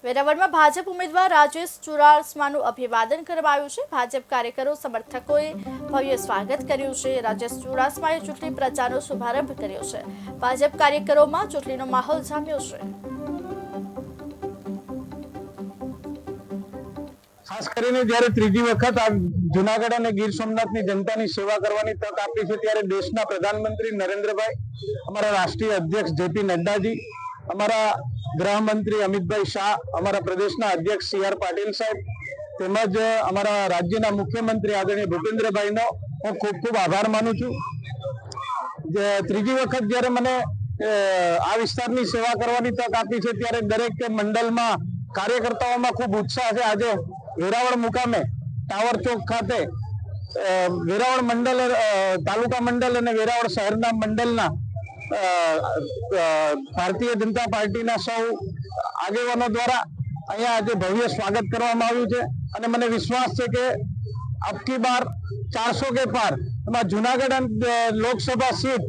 વેરાવળમાં ભાજપ ઉમેદવાર રાજેશ ચુડાસમાનું અભિવાદન કરવામાં આવ્યું છે। ભાજપ કાર્યકરો સમર્થકોએ ભવ્ય સ્વાગત કર્યું છે। રાજેશ ચુડાસમાએ ચૂંટણી પ્રચારનો શુભારંભ કર્યો છે। ભાજપ કાર્યકરોમાં ચૂંટણીનો માહોલ જામ્યો છે। ખાસ કરીને જ્યારે ત્રીજી વખત આ જૂનાગઢ અને ગીર સોમનાથની જનતાની સેવા કરવાની તક આપી છે ત્યારે દેશના પ્રધાનમંત્રી નરેન્દ્રભાઈ, અમારા રાષ્ટ્રીય અધ્યક્ષ જેપી નડ્ડાજી, અમારા ગૃહમંત્રી અમિતભાઈ શાહ, અમારા પ્રદેશના અધ્યક્ષ સી.આર. પાટીલ સાહેબ તેમજ અમારા રાજ્યના મુખ્યમંત્રી આદરણીય ભૂપેન્દ્રભાઈનો હું ખૂબ ખૂબ આભાર માનું છું। ત્રીજી વખત જ્યારે મને આ વિસ્તારની સેવા કરવાની તક આપી છે ત્યારે દરેક મંડળમાં કાર્યકર્તાઓમાં ખૂબ ઉત્સાહ છે। આજે વેરાવળ મુકામે ટાવર ચોક ખાતે વેરાવળ મંડળ, તાલુકા મંડળ અને વેરાવળ શહેરના મંડળના ભારતીય જનતા પાર્ટીના સૌ આગેવાનો દ્વારા અહીંયા આજે ભવ્ય સ્વાગત કરવામાં આવ્યું છે અને મને વિશ્વાસ છે કે અબકી બાર 400 કે પાર એમાં જૂનાગઢ લોકસભા સીટ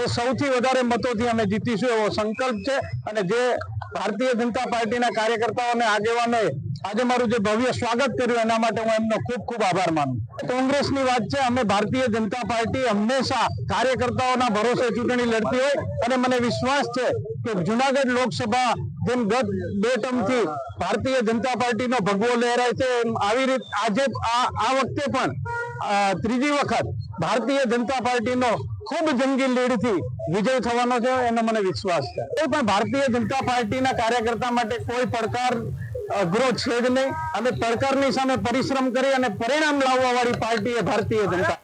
એ સૌથી વધારે મતોથી અમે જીતીશું એવો સંકલ્પ છે। અને જે ભારતીય જનતા પાર્ટીના કાર્યકર્તાઓ અને આગેવાનોએ આજે મારું જે ભવ્ય સ્વાગત કર્યું એના માટે હું એમનો ખૂબ ખૂબ આભાર માનું। કોંગ્રેસની વાત છે, અમે ભારતીય જનતા પાર્ટી હંમેશા કાર્યકર્તાઓના ભરોસે ચૂંટણી લડતી હોય અને મને વિશ્વાસ છે કે જૂનાગઢ લોકસભા જેમ ગત 2 ટર્મથી ભારતીય જનતા પાર્ટીનો ભગવો લહેરાય છે એમ આવી રીતે આજે આ વખતે પણ ત્રીજી વખત ભારતીય જનતા પાર્ટીનો ખૂબ જંગી લીડથી વિજય થવાનો છે એનો મને વિશ્વાસ છે। કોઈ પણ ભારતીય જનતા પાર્ટીના કાર્યકર્તા માટે કોઈ પડકાર અઘરો છે જ નહીં। અમે પડકારની સામે પરિશ્રમ કરી અને પરિણામ લાવવા વાળી પાર્ટી એ ભારતીય જનતા